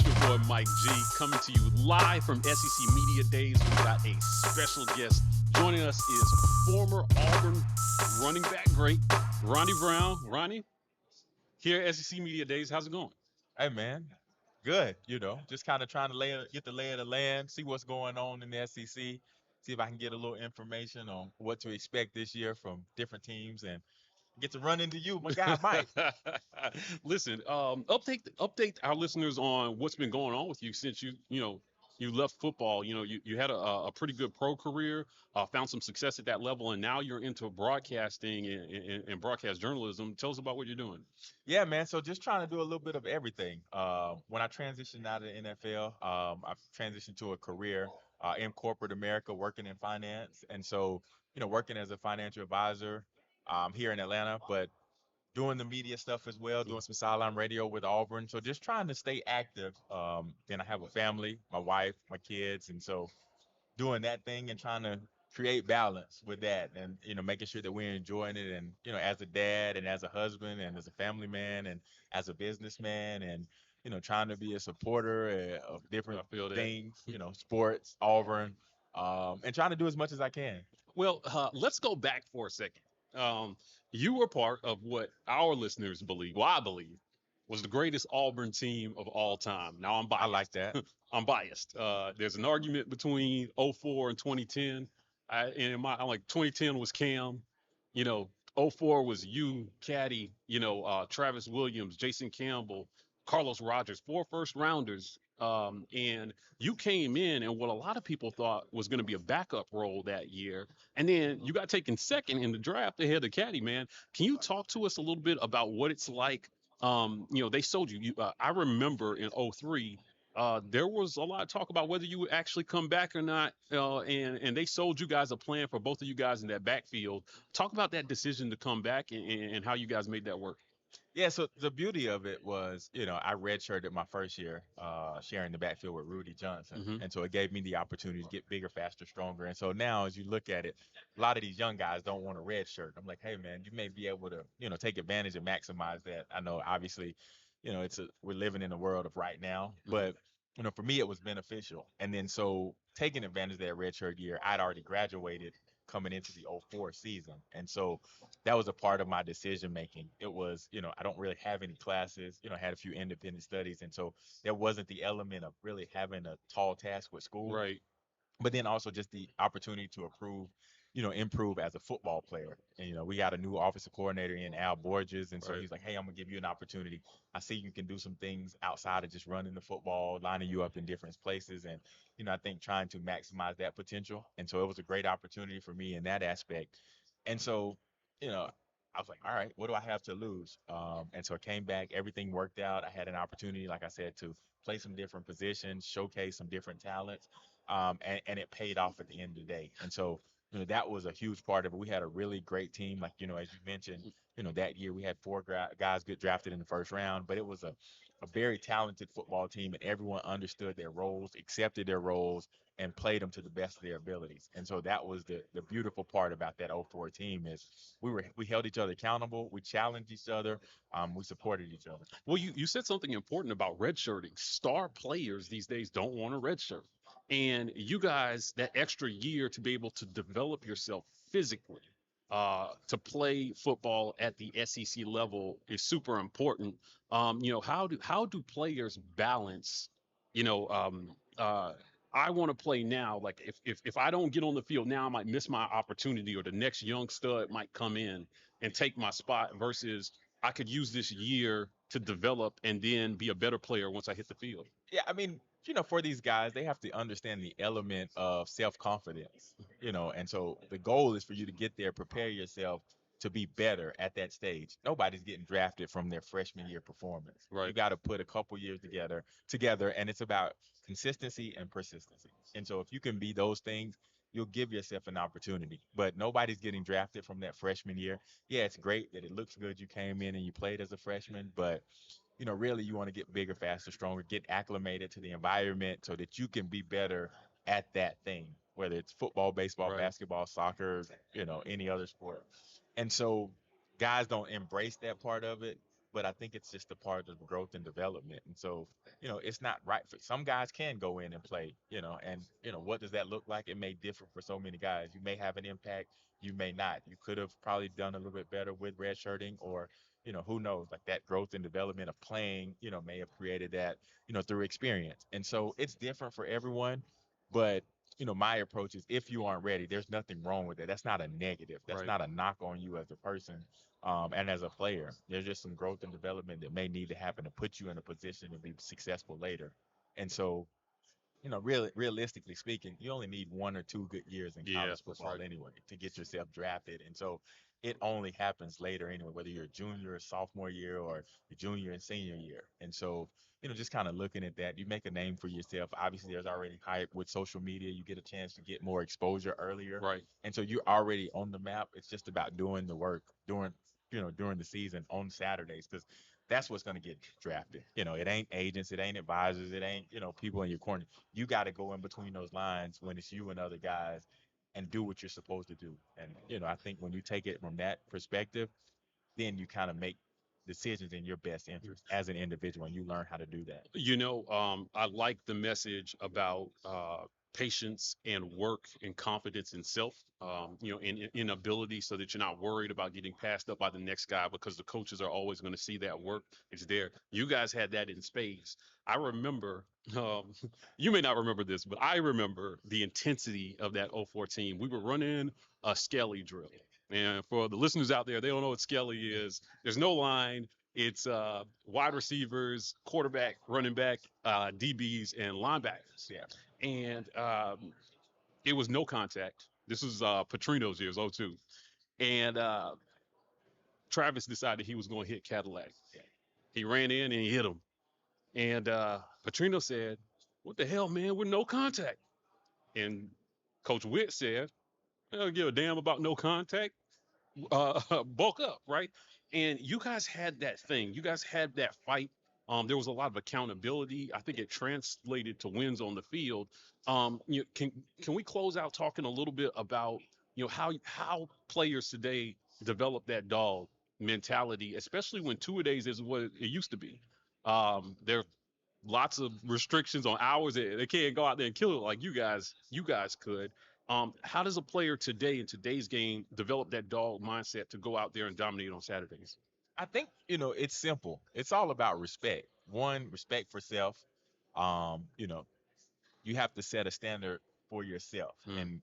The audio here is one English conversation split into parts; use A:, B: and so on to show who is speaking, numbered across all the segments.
A: your boy Mike G coming to you live from SEC Media Days. We got a special guest. Joining us is former Auburn running back great Ronnie Brown. Ronnie, here at SEC Media Days, how's it going?
B: Hey man, good. Just kind of trying to get the lay of the land, see what's going on in the SEC, see if I can get a little information on what to expect this year from different teams, and get to run into you, my guy Mike.
A: Listen, update our listeners on what's been going on with you since you left football. You had a pretty good pro career, found some success at that level, and now you're into broadcasting and broadcast journalism. Tell us about what you're doing.
B: Yeah, man. So just trying to do a little bit of everything. When I transitioned out of the NFL, I transitioned to a career in corporate America, working in finance, and so working as a financial advisor here in Atlanta, but doing the media stuff as well, doing some sideline radio with Auburn. So just trying to stay active. Then I have a family, my wife, my kids, and so doing that thing and trying to create balance with that, and making sure that we're enjoying it, and as a dad and as a husband and as a family man and as a businessman, and trying to be a supporter of
A: I
B: different
A: feel that.
B: things, sports, Auburn, and trying to do as much as I can.
A: Well, let's go back for a second. You were part of what our listeners believe, well, I believe, was the greatest Auburn team of all time. Now, I'm
B: I like
A: biased.
B: that.
A: I'm biased. There's an argument between '04 and 2010. I'm like 2010 was Cam, '04 was you, Caddy, Travis Williams, Jason Campbell, Carlos Rogers, four first rounders. And you came in and what a lot of people thought was going to be a backup role that year. And then you got taken second in the draft ahead of Caddy, man. Can you talk to us a little bit about what it's like? They sold you. I remember in '03, there was a lot of talk about whether you would actually come back or not. And they sold you guys a plan for both of you guys in that backfield. Talk about that decision to come back and how you guys made that work.
B: Yeah, so the beauty of it was, I redshirted my first year, sharing the backfield with Rudy Johnson.
A: Hmm.
B: And so it gave me the opportunity to get bigger, faster, stronger. And so now, as you look at it, a lot of these young guys don't want a red shirt. I'm like, hey, man, you may be able to, take advantage and maximize that. I know, obviously, we're living in a world of right now,
A: Hmm.
B: but, for me, it was beneficial. And then so taking advantage of that redshirt year, I'd already graduated coming into the '04 season. And so that was a part of my decision making. It was, I don't really have any classes, I had a few independent studies. And so there wasn't the element of really having a tall task with school,
A: Right.
B: but then also just the opportunity to improve as a football player. And, we got a new offensive coordinator in Al Borges. And so
A: Right.
B: he's like, hey, I'm going to give you an opportunity. I see you can do some things outside of just running the football, lining you up in different places. And, I think trying to maximize that potential. And so it was a great opportunity for me in that aspect. And so, I was like, all right, what do I have to lose? And so I came back, everything worked out. I had an opportunity, like I said, to play some different positions, showcase some different talents, and it paid off at the end of the day. And so, that was a huge part of it. We had a really great team, like as you mentioned, that year we had four guys get drafted in the first round, but it was a very talented football team, and everyone understood their roles, accepted their roles, and played them to the best of their abilities. And so that was the beautiful part about that '04 team is we held each other accountable, we challenged each other, we supported each other.
A: Well, you said something important about redshirting. Star players these days don't want a redshirt. And you guys, that extra year to be able to develop yourself physically, to play football at the SEC level is super important. How do players balance, you know, I want to play now. Like if I don't get on the field now, I might miss my opportunity, or the next young stud might come in and take my spot versus I could use this year to develop and then be a better player once I hit the field.
B: Yeah, I mean, for these guys, they have to understand the element of self-confidence, and so the goal is for you to get there, prepare yourself to be better at that stage. Nobody's getting drafted from their freshman year performance. You
A: Right.
B: got to put a couple years together, and it's about consistency and persistency. And so if you can be those things, you'll give yourself an opportunity. But nobody's getting drafted from that freshman year. Yeah, it's great that it looks good you came in and you played as a freshman, but really you want to get bigger, faster, stronger, get acclimated to the environment so that you can be better at that thing, whether it's football, baseball,
A: Right.
B: basketball, soccer, any other sport. And so guys don't embrace that part of it. but I think it's just a part of growth and development. And so, it's not right for some guys can go in and play, and what does that look like? It may differ for so many guys. You may have an impact, you may not. You could have probably done a little bit better with redshirting, or who knows, like that growth and development of playing, may have created that, through experience. And so it's different for everyone, but my approach is if you aren't ready, there's nothing wrong with it. That's not a negative. That's
A: Right.
B: not a knock on you as a person, and as a player. There's just some growth and development that may need to happen to put you in a position to be successful later. And so, really, realistically speaking, you only need 1 or 2 good years in
A: Yeah,
B: college
A: that's
B: football
A: right.
B: anyway to get yourself drafted. And so it only happens later anyway, whether you're a junior or sophomore year or your junior and senior year. And so, just kind of looking at that, you make a name for yourself. Obviously, there's already hype with social media. You get a chance to get more exposure earlier.
A: Right.
B: And so you're already on the map. It's just about doing the work during the season on Saturdays, because that's what's going to get drafted. It ain't agents, it ain't advisors, it ain't, people in your corner. You got to go in between those lines when it's you and other guys and do what you're supposed to do. And, I think when you take it from that perspective, then you kind of make decisions in your best interest as an individual, and you learn how to do that.
A: I like the message about patience and work and confidence in self, in ability, so that you're not worried about getting passed up by the next guy because the coaches are always going to see that work. It's there. You guys had that in spades. I remember, um, you may not remember this, but I remember the intensity of that '04 team. We were running a Skelly drill. And for the listeners out there, they don't know what Skelly is. There's no line. It's wide receivers, quarterback, running back, DBs, and linebackers.
B: Yeah.
A: And it was no contact. This was Petrino's years, '02. And Travis decided he was going to hit Cadillac. He ran in and he hit him. And Petrino said, "What the hell, man? We're no contact." And Coach Witt said, "I don't give a damn about no contact. Bulk up, right?" And you guys had that thing. You guys had that fight. There was a lot of accountability. I think it translated to wins on the field. Can we close out talking a little bit about how players today develop that dog mentality, especially when two a days is what it used to be. There are lots of restrictions on hours. They can't go out there and kill it like you guys could. How does a player today in today's game develop that dog mindset to go out there and dominate on Saturdays?
B: I think, it's simple. It's all about respect. One, respect for self. You know, you have to set a standard for yourself.
A: Hmm.
B: And,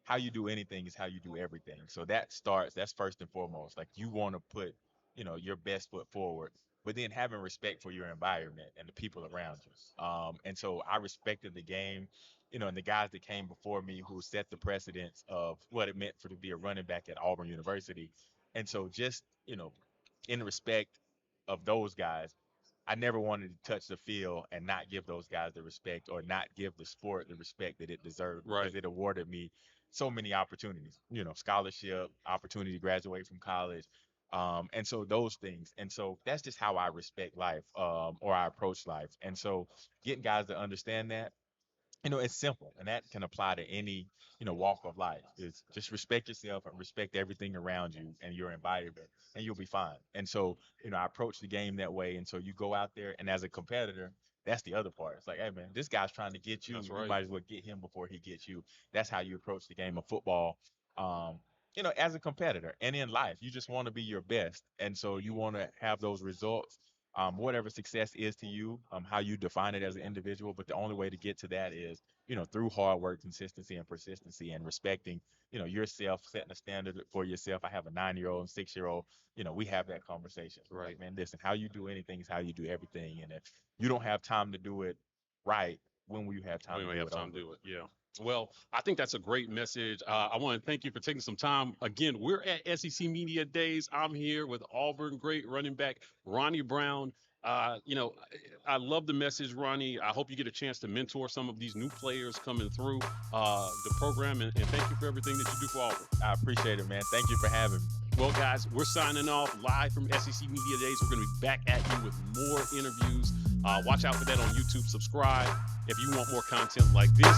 B: how you do anything is how you do everything. So that's first and foremost. Like, you want to put, your best foot forward, but then having respect for your environment and the people around you. And so I respected the game, and the guys that came before me who set the precedence of what it meant for to be a running back at Auburn University. And so just, in respect of those guys, I never wanted to touch the field and not give those guys the respect, or not give the sport the respect that it deserved,
A: Right.
B: because it awarded me so many opportunities, scholarship, opportunity to graduate from college. And so those things. And so that's just how I respect life, or I approach life. And so getting guys to understand that, it's simple, and that can apply to any, walk of life. Is just respect yourself and respect everything around you and your environment, and you'll be fine. And so, I approach the game that way. And so you go out there, and as a competitor, that's the other part. It's like, hey man, this guy's trying to get you.
A: That's
B: You
A: right.
B: might as well get him before he gets you. That's how you approach the game of football. Um, as a competitor and in life, you just want to be your best, and so you want to have those results, whatever success is to you, how you define it as an individual. But the only way to get to that is, through hard work, consistency, and persistency, and respecting, yourself, setting a standard for yourself. I have a 9-year-old and 6-year-old. We have that conversation.
A: Right.
B: Like, man, listen, how you do anything is how you do everything. And if you don't have time to do it right, when will you have time
A: We
B: to
A: may
B: do
A: have
B: it
A: time to
B: over?
A: do it. Yeah. Well, I think that's a great message. I want to thank you for taking some time. Again, we're at SEC Media Days. I'm here with Auburn great running back Ronnie Brown. I love the message, Ronnie. I hope you get a chance to mentor some of these new players coming through the program. And thank you for everything that you do for Auburn.
B: I appreciate it, man. Thank you for having me.
A: Well, guys, we're signing off live from SEC Media Days. We're going to be back at you with more interviews. Watch out for that on YouTube. Subscribe if you want more content like this.